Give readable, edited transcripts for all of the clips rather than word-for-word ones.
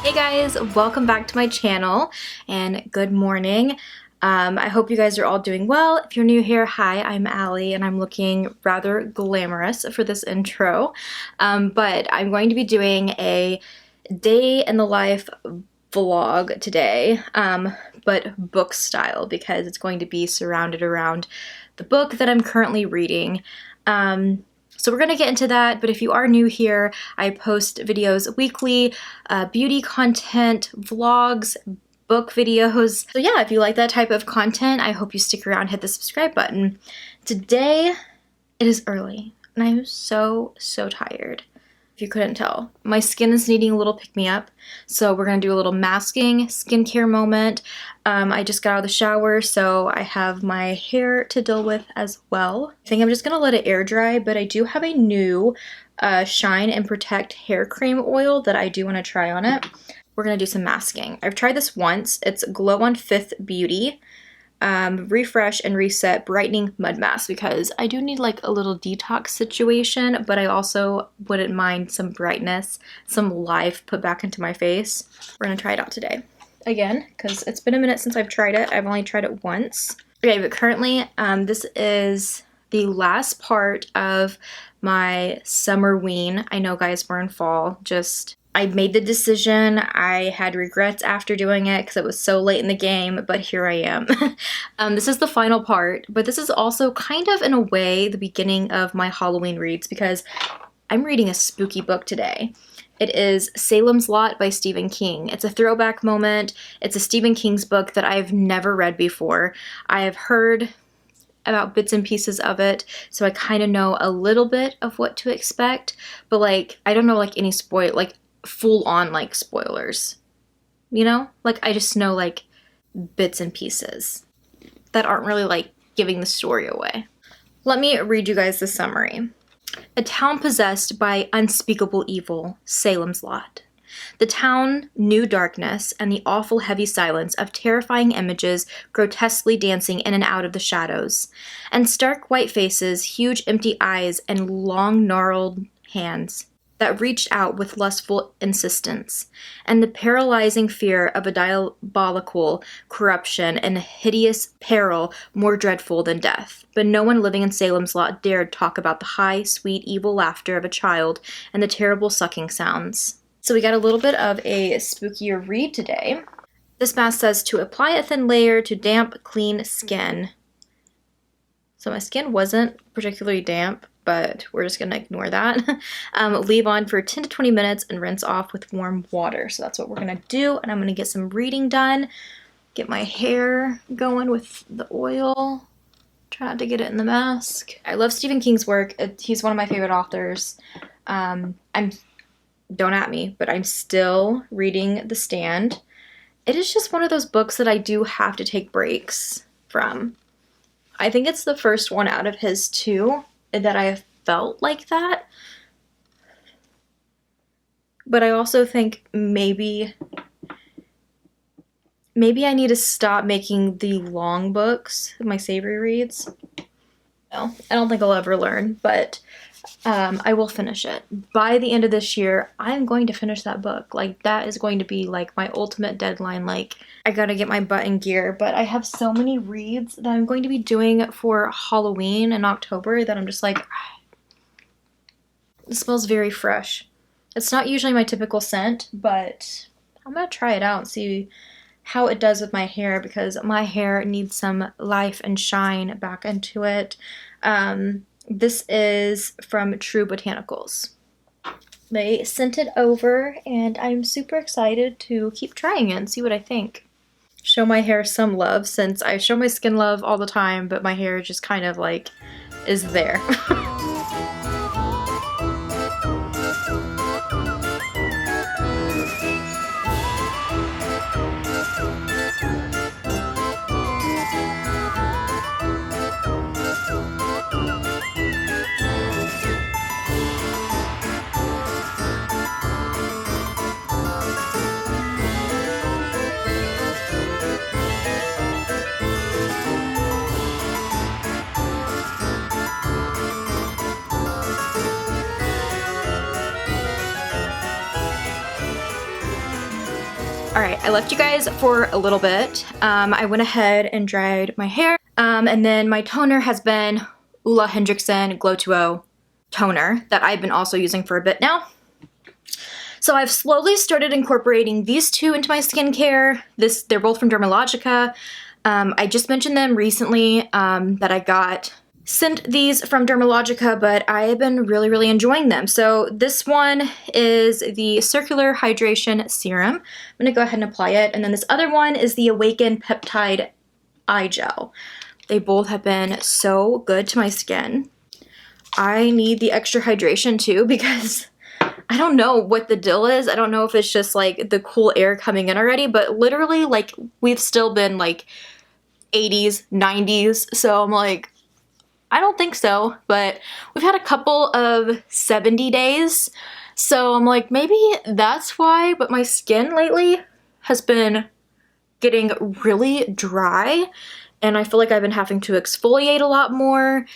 Hey guys, welcome back to my channel and good morning. I hope you guys are all doing well. If you're new here, hi, I'm Allie and I'm looking rather glamorous for this intro. But I'm going to be doing a day in the life vlog today, but book style because it's going to be surrounded around the book that I'm currently reading. So we're going to get into that, but if you are new here, I post videos weekly, beauty content, vlogs, book videos. So yeah, if you like that type of content, I hope you stick around, hit the subscribe button. Today, it is early, and I'm so tired. If you couldn't tell. My skin is needing a little pick-me-up, so we're going to do a little masking skincare moment. I just got out of the shower, so I have my hair to deal with as well. I think I'm just going to let it air dry, but I do have a new Shine and Protect hair cream oil that I do want to try on it. We're going to do some masking. I've tried this once. It's Glow on Fifth Beauty. Refresh and Reset Brightening Mud Mask because I do need like a little detox situation, but I also wouldn't mind some brightness, some life put back into my face. We're gonna try it out today. Again, because it's been a minute since I've tried it. I've only tried it once. Okay, but currently this is the last part of my summer wean. I know guys, we're in fall, I made the decision. I had regrets after doing it because it was so late in the game, but here I am. This is the final part, but this is also kind of, in a way, the beginning of my Halloween reads because I'm reading a spooky book today. It is Salem's Lot by Stephen King. It's a throwback moment. It's a Stephen King's book that I've never read before. I have heard about bits and pieces of it, so I kind of know a little bit of what to expect, but like, I don't know like any full on like spoilers, you know? Like I just know like bits and pieces that aren't really like giving the story away. Let me read you guys the summary. A town possessed by unspeakable evil, Salem's Lot. The town knew darkness and the awful heavy silence of terrifying images grotesquely dancing in and out of the shadows, and stark white faces, huge empty eyes, and long gnarled hands that reached out with lustful insistence, and the paralyzing fear of a diabolical corruption and hideous peril more dreadful than death. But no one living in Salem's Lot dared talk about the high, sweet, evil laughter of a child and the terrible sucking sounds. So we got a little bit of a spookier read today. This mask says to apply a thin layer to damp, clean skin. So my skin wasn't particularly damp, but we're just gonna ignore that. Leave on for 10 to 20 minutes and rinse off with warm water. So that's what we're gonna do, and I'm gonna get some reading done, get my hair going with the oil, try not to get it in the mask. I love Stephen King's work. He's one of my favorite authors. Don't at me, but I'm still reading The Stand. It is just one of those books that I do have to take breaks from. I think it's the first one out of his two that I have felt like that. But I also think maybe I need to stop making the long books, my savory reads. No, I don't think I'll ever learn, but I will finish it. By the end of this year, I'm going to finish that book. Like, that is going to be like my ultimate deadline. Like, I gotta get my butt in gear, but I have so many reads that I'm going to be doing for Halloween in October that I'm just like, it smells very fresh. It's not usually my typical scent, but I'm gonna try it out and see how it does with my hair because my hair needs some life and shine back into it. This is from True Botanicals. They sent it over and I'm super excited to keep trying it and see what I think. Show my hair some love since I show my skin love all the time, but my hair just kind of like is there. Alright, I left you guys for a little bit. I went ahead and dried my hair. And then my toner has been Ulla Hendrickson Glow 2.0 toner that I've been also using for a bit now. So I've slowly started incorporating these two into my skincare. They're both from Dermalogica. I just mentioned them recently that I got sent these from Dermalogica, but I have been really, really enjoying them. So this one is the Circular Hydration Serum. I'm gonna go ahead and apply it. And then this other one is the Awaken Peptide Eye Gel. They both have been so good to my skin. I need the extra hydration too because I don't know what the deal is. I don't know if it's just like the cool air coming in already, but literally like we've still been like 80s, 90s. So I'm like, I don't think so, but we've had a couple of 70 days. So I'm like, maybe that's why, but my skin lately has been getting really dry and I feel like I've been having to exfoliate a lot more.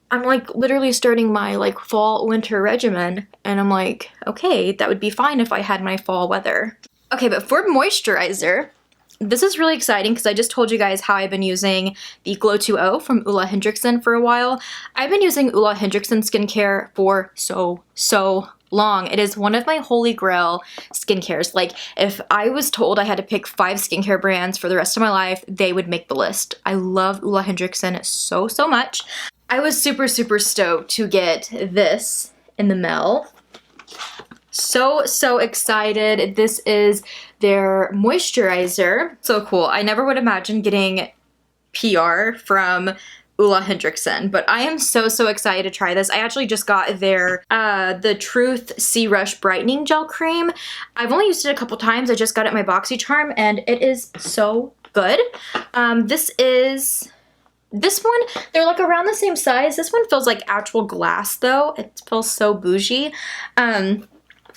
I'm like literally starting my like fall winter regimen and I'm like, okay, that would be fine if I had my fall weather. Okay, but for moisturizer, this is really exciting because I just told you guys how I've been using the Glow 2.0 from Ulla Hendrickson for a while. I've been using Ulla Hendrickson skincare for so long. It is one of my holy grail skincares. Like if I was told I had to pick 5 skincare brands for the rest of my life, they would make the list. I love Ulla Hendrickson so much. I was super stoked to get this in the mail. So excited. This is their moisturizer. So cool. I never would imagine getting PR from Ulla Hendrickson, but I am so excited to try this. I actually just got their the Truth C-Rush Brightening Gel Cream. I've only used it a couple times. I just got it in my BoxyCharm and it is so good. This one, they're like around the same size. This one feels like actual glass though. It feels so bougie.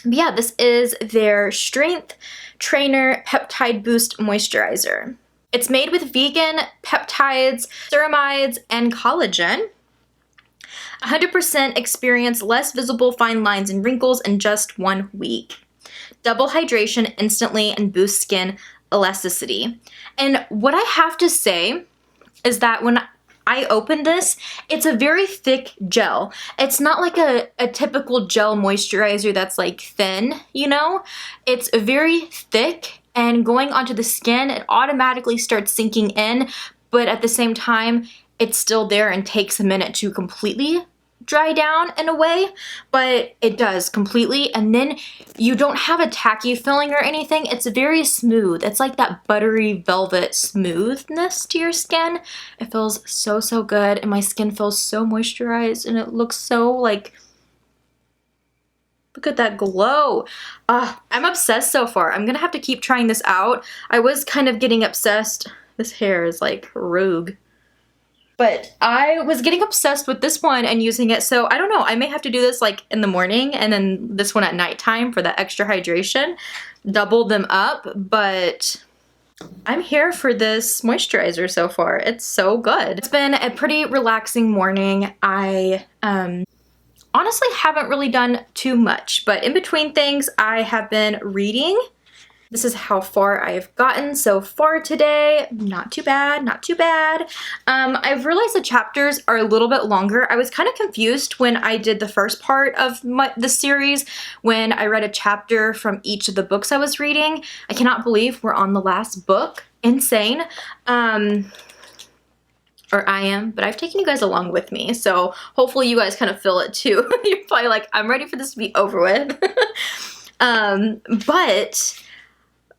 But yeah, this is their Strength Trainer Peptide Boost Moisturizer. It's made with vegan peptides, ceramides, and collagen. 100% experience less visible fine lines and wrinkles in just 1 week. Double hydration instantly and boost skin elasticity. And what I have to say is that when I opened this, it's a very thick gel. It's not like a typical gel moisturizer that's like thin, you know? It's very thick and going onto the skin, it automatically starts sinking in, but at the same time, it's still there and takes a minute to completely dry down in a way, but it does completely. And then you don't have a tacky feeling or anything. It's very smooth. It's like that buttery velvet smoothness to your skin. It feels so good and my skin feels so moisturized and it looks so like, look at that glow. I'm obsessed so far. I'm gonna have to keep trying this out. I was kind of getting obsessed. This hair is like rogue. But I was getting obsessed with this one and using it, so I don't know. I may have to do this like in the morning and then this one at nighttime for that extra hydration. Double them up, but I'm here for this moisturizer so far. It's so good. It's been a pretty relaxing morning. I honestly haven't really done too much, but in between things, I have been reading. This is how far I've gotten so far today. Not too bad, not too bad. I've realized the chapters are a little bit longer. I was kind of confused when I did the first part of the series, when I read a chapter from each of the books I was reading. I cannot believe we're on the last book. Insane. Or I am, but I've taken you guys along with me, so hopefully you guys kind of feel it too. You're probably like, I'm ready for this to be over with. But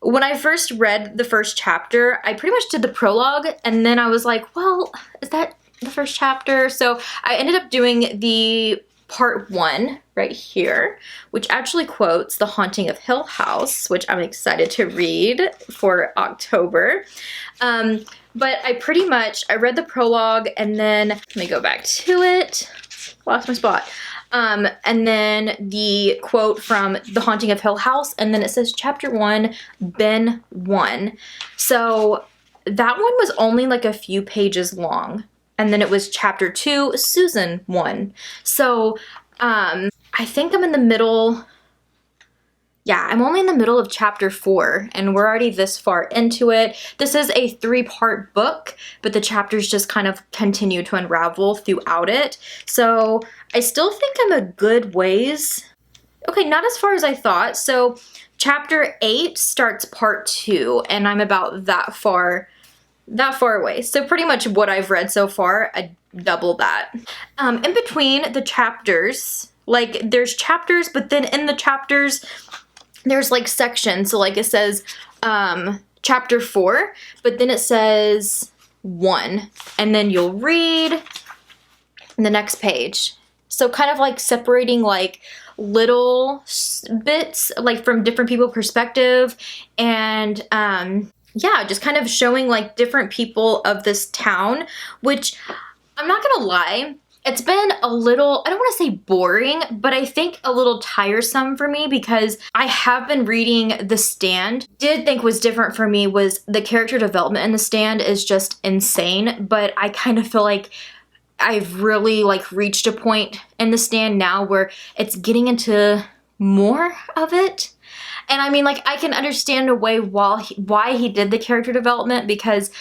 when I first read the first chapter, I pretty much did the prologue, and then I was like, well, is that the first chapter? So I ended up doing the part 1 right here, which actually quotes The Haunting of Hill House, which I'm excited to read for October. But I read the prologue, and then, let me go back to it, lost my spot. And then the quote from The Haunting of Hill House, and then it says chapter 1, Ben 1. So that one was only like a few pages long. And then it was chapter 2, Susan 1. So I think I'm in the middle Yeah, I'm only in the middle of chapter 4 and we're already this far into it. This is a 3-part book, but the chapters just kind of continue to unravel throughout it. So I still think I'm a good ways. Okay, not as far as I thought. So chapter 8 starts part 2 and I'm about that far away. So pretty much what I've read so far, I double that. In between the chapters, like there's chapters, but then in the chapters, there's like sections. So like it says chapter 4, but then it says 1, and then you'll read the next page. So kind of like separating like little bits like from different people's perspective, and yeah, just kind of showing like different people of this town, which I'm not gonna lie, it's been a little, I don't want to say boring, but I think a little tiresome for me because I have been reading The Stand. Did think was different for me was the character development in The Stand is just insane, but I kind of feel like I've really like reached a point in The Stand now where it's getting into more of it. And I mean, like, I can understand a way why he did the character development because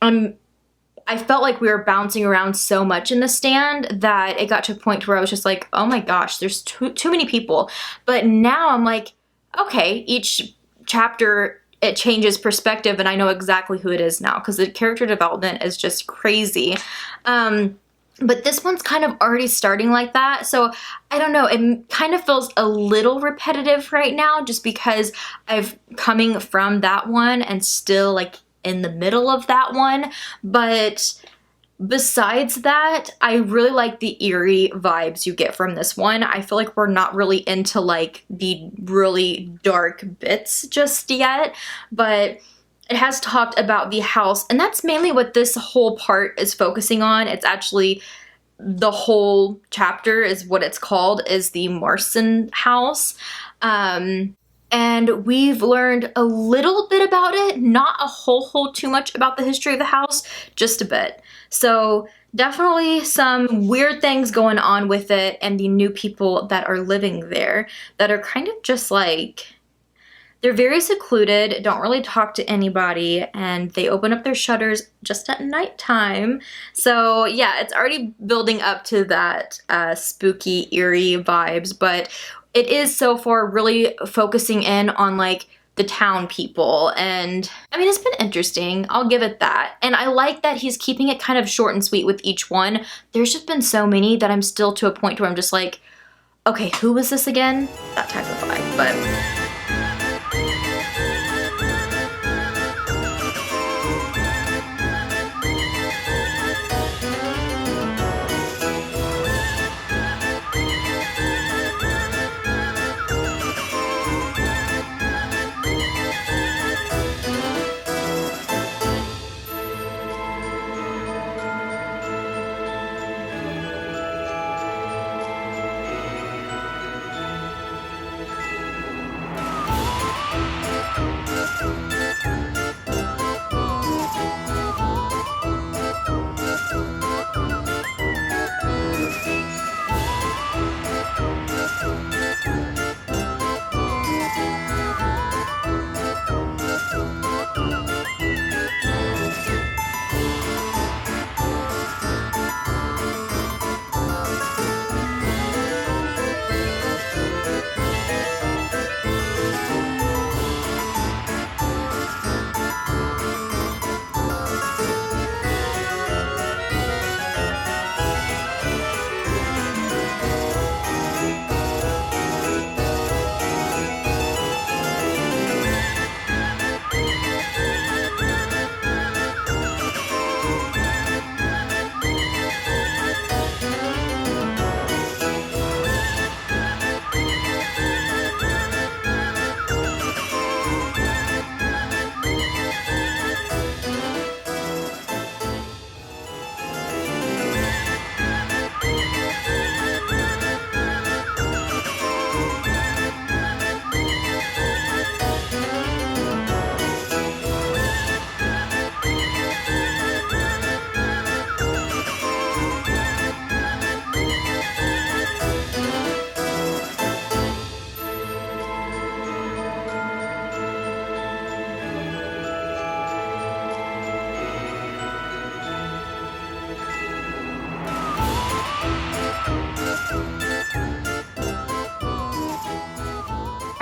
I felt like we were bouncing around so much in The Stand that it got to a point where I was just like, oh my gosh, there's too many people. But now I'm like, okay, each chapter it changes perspective and I know exactly who it is now because the character development is just crazy. But this one's kind of already starting like that. So I don't know, it kind of feels a little repetitive right now just because I've coming from that one and still like in the middle of that one. But besides that, I really like the eerie vibes you get from this one. I feel like we're not really into like the really dark bits just yet, but it has talked about the house, and that's mainly what this whole part is focusing on. It's actually the whole chapter is what it's called, is the Marson house. And we've learned a little bit about it, not a whole too much about the history of the house, just a bit. So definitely some weird things going on with it and the new people that are living there that are kind of just like, they're very secluded, don't really talk to anybody, and they open up their shutters just at nighttime. So yeah, it's already building up to that spooky, eerie vibes, but it is so far really focusing in on like the town people, and I mean, it's been interesting, I'll give it that. And I like that he's keeping it kind of short and sweet with each one. There's just been so many that I'm still to a point where I'm just like, okay, who was this again? That type of vibe, but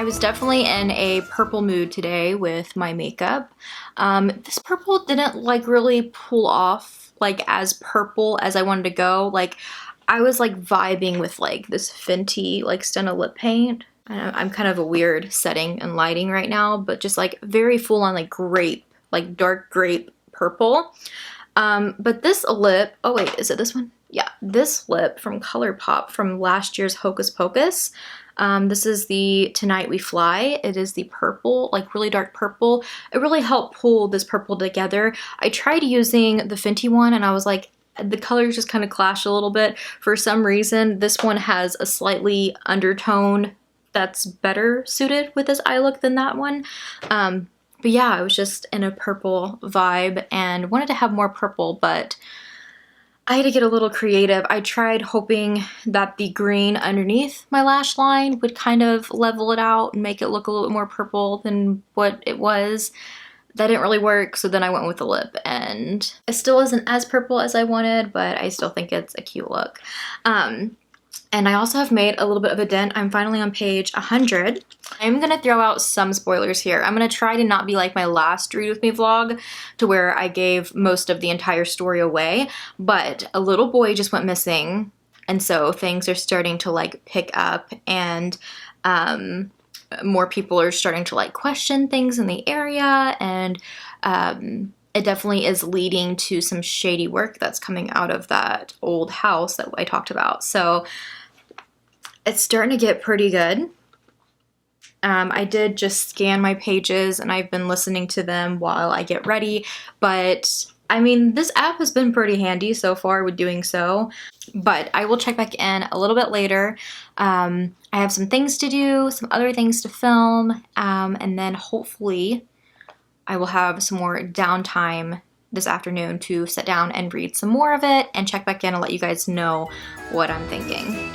was definitely in a purple mood today with my makeup. This purple didn't like really pull off like as purple as I wanted to go. Like I was like vibing with like this Fenty like Stena lip paint. I'm kind of a weird setting and lighting right now, but just like very full on like grape, like dark grape purple. But this lip, oh wait, is it this one? Yeah, this lip from ColourPop from last year's Hocus Pocus. This is the Tonight We Fly. It is the purple, like really dark purple. It really helped pull this purple together. I tried using the Fenty one and I was like, the colors just kind of clash a little bit. For some reason, this one has a slightly undertone that's better suited with this eye look than that one. But yeah, I was just in a purple vibe and wanted to have more purple, but I had to get a little creative. I tried hoping that the green underneath my lash line would kind of level it out and make it look a little bit more purple than what it was. That didn't really work, so then I went with the lip, and it still isn't as purple as I wanted, but I still think it's a cute look. And I also have made a little bit of a dent. I'm finally on page 100. I'm gonna throw out some spoilers here. I'm gonna try to not be like my last Read With Me vlog to where I gave most of the entire story away, but a little boy just went missing, and so things are starting to like pick up, and more people are starting to like question things in the area, and it definitely is leading to some shady work that's coming out of that old house that I talked about. So it's starting to get pretty good. I did just scan my pages and I've been listening to them while I get ready, but I mean, this app has been pretty handy so far with doing so, but I will check back in a little bit later. I have some things to do, some other things to film, and then hopefully I will have some more downtime this afternoon to sit down and read some more of it and check back in and let you guys know what I'm thinking.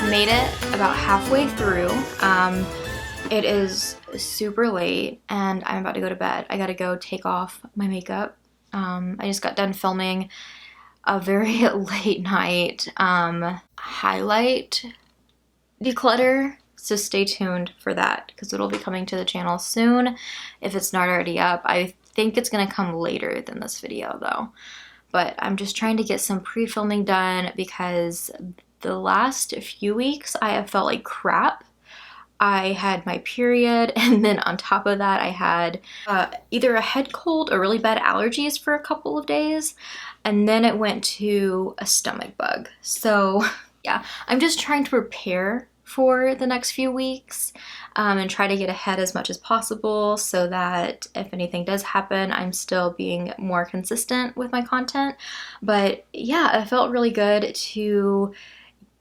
Made it about halfway through. It is super late and I'm about to go to bed. I gotta go take off my makeup. I just got done filming a very late night highlight declutter, so stay tuned for that because it'll be coming to the channel soon if it's not already up. I think it's gonna come later than this video though, but I'm just trying to get some pre-filming done because the last few weeks I have felt like crap. I had my period, and then on top of that I had either a head cold or really bad allergies for a couple of days, and then it went to a stomach bug. So yeah, I'm just trying to prepare for the next few weeks and try to get ahead as much as possible so that if anything does happen, I'm still being more consistent with my content. But yeah, it felt really good to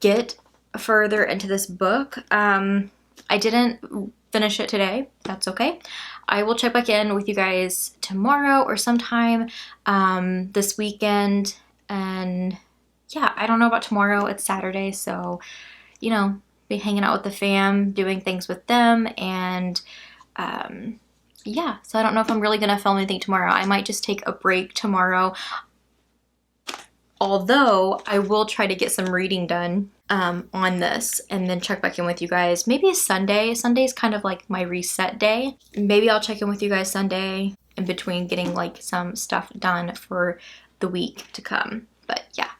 get further into this book. I didn't finish it today. That's okay. I will check back in with you guys tomorrow or sometime this weekend. And yeah, I don't know about tomorrow. It's Saturday, so you know, be hanging out with the fam, doing things with them, and yeah. So I don't know if I'm really gonna film anything tomorrow. I might just take a break tomorrow. Although I will try to get some reading done on this and then check back in with you guys. Maybe Sunday. Sunday's kind of like my reset day. Maybe I'll check in with you guys Sunday in between getting like some stuff done for the week to come. But yeah,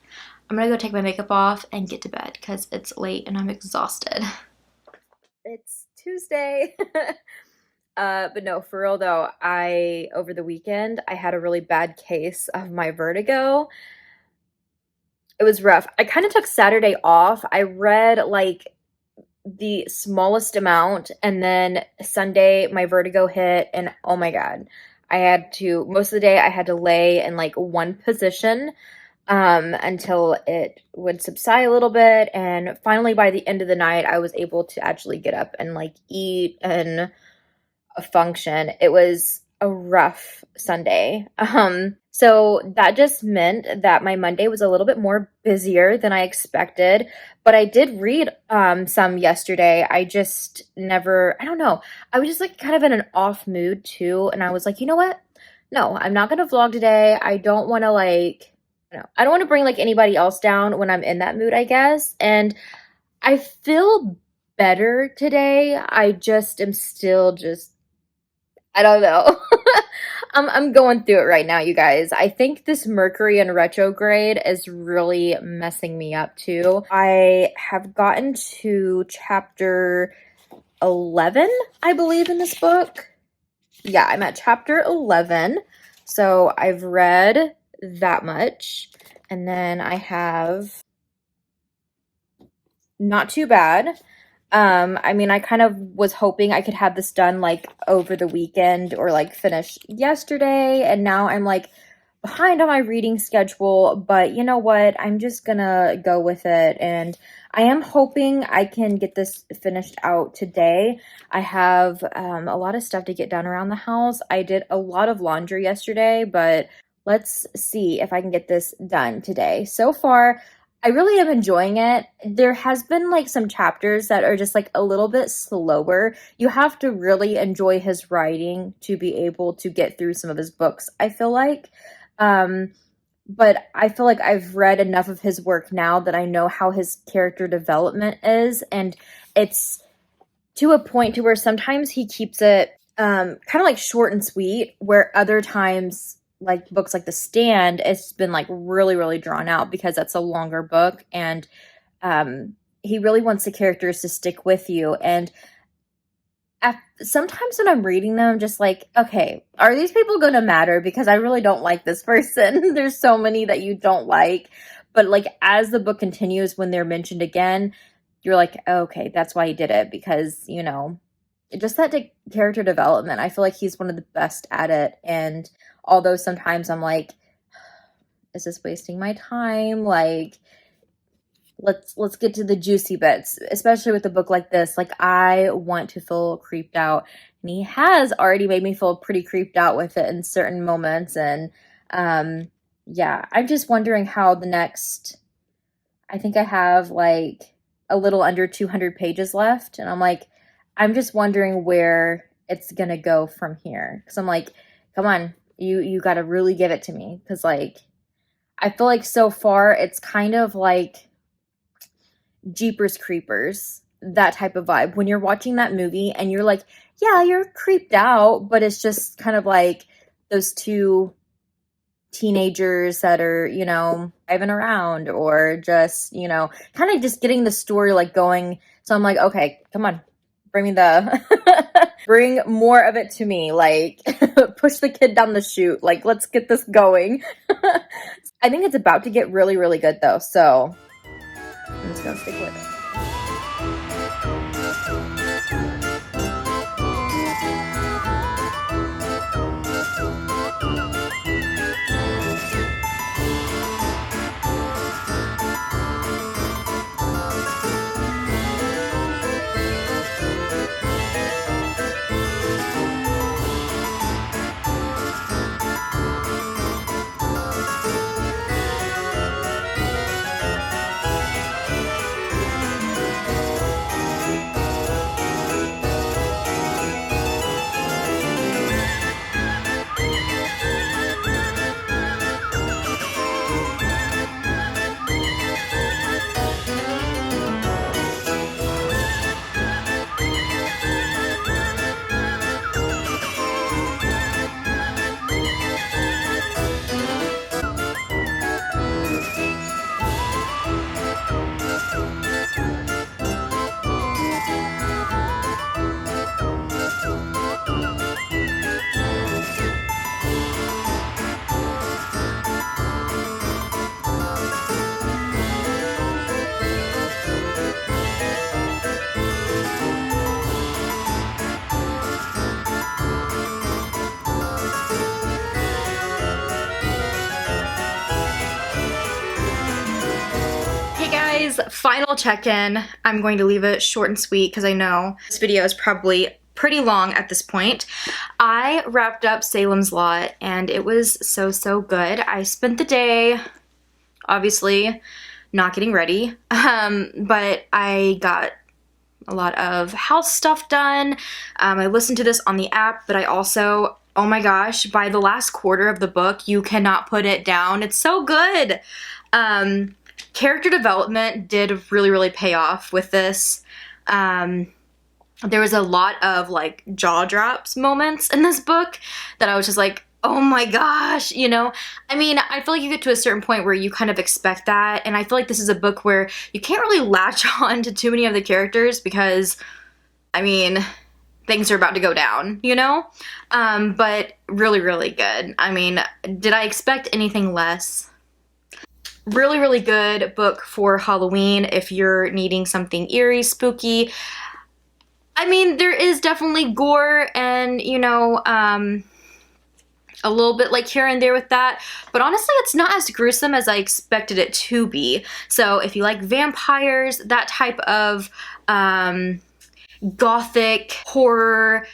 I'm gonna go take my makeup off and get to bed because it's late and I'm exhausted. It's Tuesday. But no, for real though, over the weekend, I had a really bad case of my vertigo. It was rough. I kind of took Saturday off. I read like the smallest amount, and then Sunday my vertigo hit, and oh my God, I had to, most of the day I had to lay in like one position until it would subside a little bit, and finally by the end of the night I was able to actually get up and like eat and function. It was a rough Sunday. So that just meant that my Monday was a little bit more busier than I expected, but I did read some yesterday. I just never, I don't know. I was just like kind of in an off mood too, and I was like, you know what? No, I'm not gonna vlog today. I don't want to like, I don't want to bring like anybody else down when I'm in that mood, I guess. And I feel better today. I just am still just, I don't know. I'm going through it right now, you guys. I think this Mercury in retrograde is really messing me up too. I have gotten to chapter 11, I believe, in this book. Yeah, I'm at chapter 11. So I've read that much. And then I have not too bad. I mean, I kind of was hoping I could have this done like over the weekend or like finish yesterday, and now I'm like behind on my reading schedule, but you know what? I'm just gonna go with it, and I am hoping I can get this finished out today. I have a lot of stuff to get done around the house. I did a lot of laundry yesterday, but let's see if I can get this done today. So far, I really am enjoying it. There has been like some chapters that are just like a little bit slower. You have to really enjoy his writing to be able to get through some of his books, I feel like. But I feel like I've read enough of his work now that I know how his character development is, and it's to a point to where sometimes he keeps it kind of like short and sweet, where other times like books like The Stand, it's been like really, really drawn out because that's a longer book, and he really wants the characters to stick with you. And sometimes when I'm reading them, I'm just like, okay, are these people going to matter? Because I really don't like this person. There's so many that you don't like. But like as the book continues, when they're mentioned again, you're like, okay, that's why he did it. Because, you know, just that character development, I feel like he's one of the best at it. And although sometimes I'm like, is this wasting my time? Like, let's get to the juicy bits, especially with a book like this. Like, I want to feel creeped out, and he has already made me feel pretty creeped out with it in certain moments. And yeah, I'm just wondering how the next, I think I have like a little under 200 pages left, and I'm just wondering where it's gonna go from here, because I'm like, come on, you got to really give it to me, because like I feel like so far it's kind of like Jeepers Creepers, that type of vibe. When you're watching that movie and you're like, yeah, you're creeped out, but it's just kind of like those two teenagers that are, you know, driving around, or just, you know, kind of just getting the story like going. So I'm like, okay, come on, bring me bring more of it to me. Like, push the kid down the chute. Like, let's get this going. I think it's about to get really, really good though. So I'm just gonna stick with it. guys, final check-in. I'm going to leave it short and sweet because I know this video is probably pretty long at this point. I wrapped up Salem's Lot and it was so good. I spent the day, obviously, not getting ready, but I got a lot of house stuff done. I listened to this on the app, but I also, oh my gosh, by the last quarter of the book, you cannot put it down. It's so good. Character development did really pay off with this. There was a lot of like jaw drops moments in this book that I was just like, oh my gosh, you know? I mean, I feel like you get to a certain point where you kind of expect that, and I feel like this is a book where you can't really latch on to too many of the characters because, I mean, things are about to go down, you know? But really good. I mean, did I expect anything less? Really good book for Halloween if you're needing something eerie, spooky. I mean, there is definitely gore and, you know, a little bit like here and there with that, but honestly it's not as gruesome as I expected it to be. So if you like vampires, that type of gothic horror,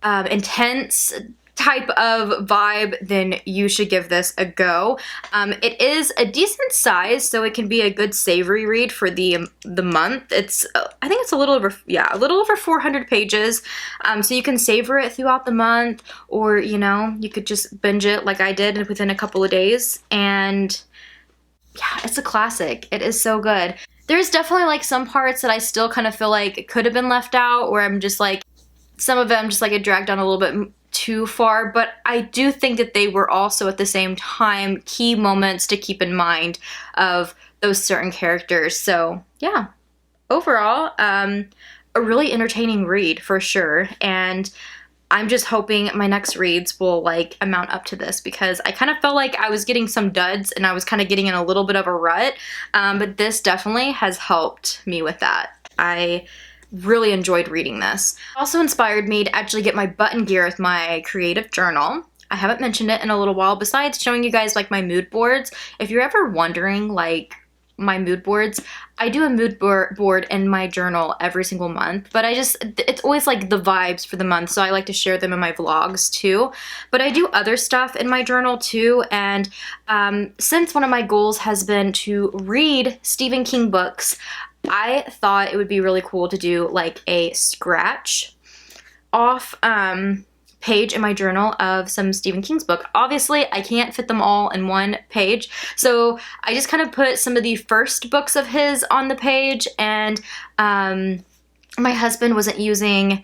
intense type of vibe, then you should give this a go. It is a decent size, so it can be a good savory read for the month. It's I think it's a little over 400 pages, so you can savor it throughout the month, or you know, you could just binge it like I did within a couple of days. And yeah, it's a classic. It is so good. There's definitely like some parts that I still kind of feel like could have been left out, or I'm just like, some of them just like it dragged on a little bit too far, but I do think that they were also at the same time key moments to keep in mind of those certain characters. So yeah, overall, a really entertaining read for sure. And I'm just hoping my next reads will like amount up to this, because I kind of felt like I was getting some duds and I was kind of getting in a little bit of a rut, but this definitely has helped me with that. I really enjoyed reading this. It also inspired me to actually get my button gear with my creative journal. I haven't mentioned it in a little while, besides showing you guys like my mood boards. If you're ever wondering like my mood boards, I do a mood board in my journal every single month, but it's always like the vibes for the month, so I like to share them in my vlogs too. But I do other stuff in my journal too, and since one of my goals has been to read Stephen King books, I thought it would be really cool to do like a scratch off page in my journal of some Stephen King's book. Obviously, I can't fit them all in one page, so I just kind of put some of the first books of his on the page, and my husband wasn't using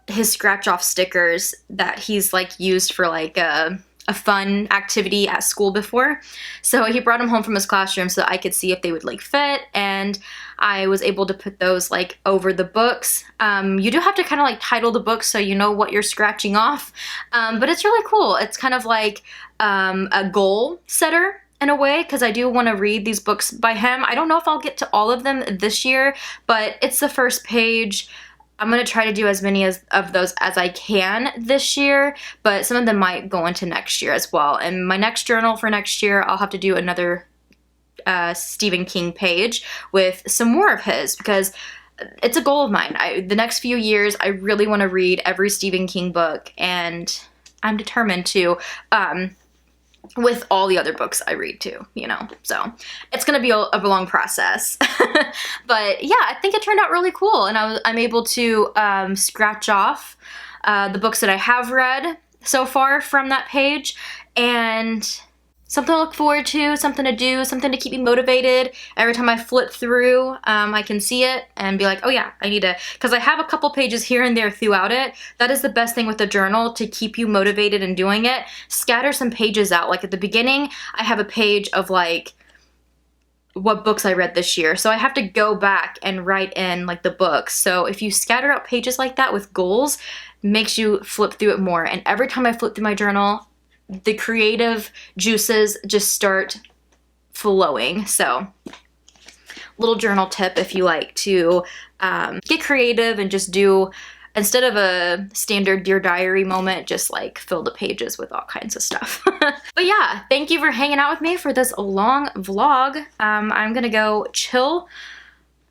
his scratch off stickers that he's like used for like a fun activity at school before. So he brought them home from his classroom so I could see if they would like fit, and I was able to put those like over the books. You do have to kind of like title the books so you know what you're scratching off, but it's really cool. It's kind of like a goal setter in a way, because I do want to read these books by him. I don't know if I'll get to all of them this year, but it's the first page. I'm going to try to do as many of those as I can this year, but some of them might go into next year as well. And my next journal for next year, I'll have to do another Stephen King page with some more of his, because it's a goal of mine. The next few years, I really want to read every Stephen King book, and I'm determined to, with all the other books I read too, you know, so it's gonna be a long process. But yeah, I think it turned out really cool, and I'm able to scratch off the books that I have read so far from that page, and something to look forward to, something to do, something to keep me motivated. Every time I flip through, I can see it and be like, oh yeah, I need to, because I have a couple pages here and there throughout it. That is the best thing with the journal, to keep you motivated in doing it. Scatter some pages out. Like at the beginning, I have a page of like what books I read this year. So I have to go back and write in like the books. So if you scatter out pages like that with goals, makes you flip through it more. And every time I flip through my journal, the creative juices just start flowing. So little journal tip if you like to get creative and just do instead of a standard Dear Diary moment, just like fill the pages with all kinds of stuff. But yeah, thank you for hanging out with me for this long vlog. I'm gonna go chill.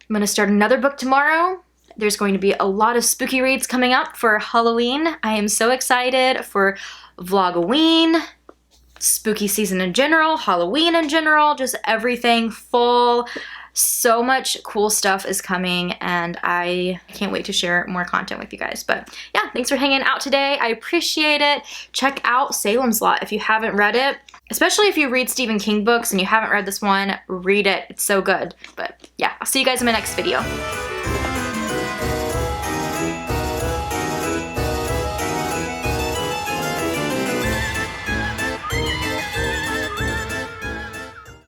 I'm gonna start another book tomorrow. There's going to be a lot of spooky reads coming up for Halloween. I am so excited for Vlogoween, spooky season in general, Halloween in general, just everything, fall. So much cool stuff is coming, and I can't wait to share more content with you guys. But yeah, thanks for hanging out today. I appreciate it. Check out Salem's Lot if you haven't read it. Especially if you read Stephen King books and you haven't read this one, read it. It's so good. But yeah, I'll see you guys in my next video.